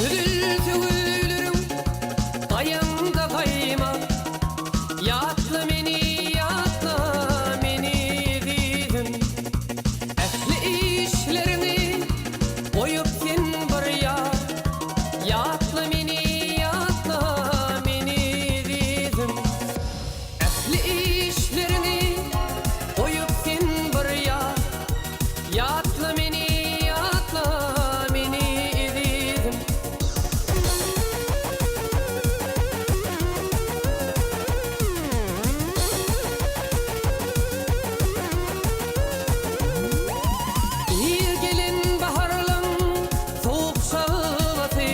Ödül tügülürüm kayında kayma. Yatla meni dedim. Ehli işlerini koyup sen buraya. Yatla meni dedim. Ehli işlerini koyup sen buraya. Yatla meni dedim. İyi gelin baharlan soğuk şağlatı.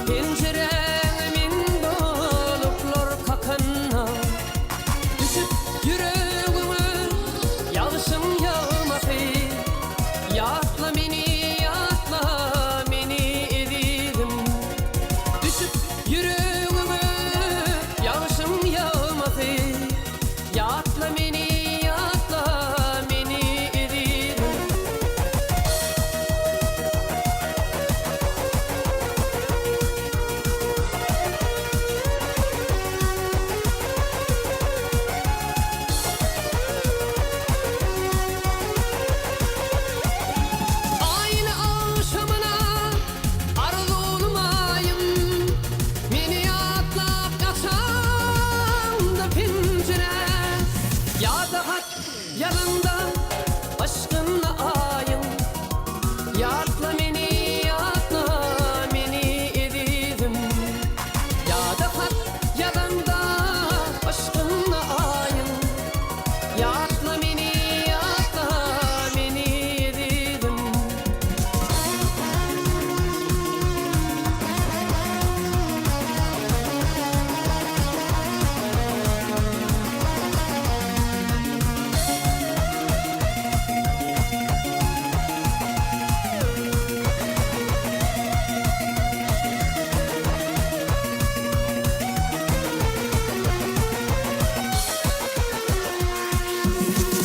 Penceremin doluplar kakanna. Düşüp yüreğime yağışım yağması. Yatla meni dedim. Düşüp yüreğime yağışım yağması. Yatla meni dedim. Aynı akşamına arzu olmayım. Meni atlap kaçan da pencere. Ya da hak yanında aşkınla ayım. Yatla meni dedim. Ya da hak yanında aşkınla ayım. Yatla meni dedim.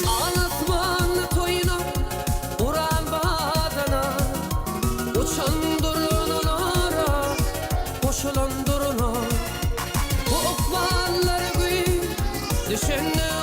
Anlatmanı toyuna uğran badana. Uçan durunlara koşulan duruna. Bu okmalları güy düşünün.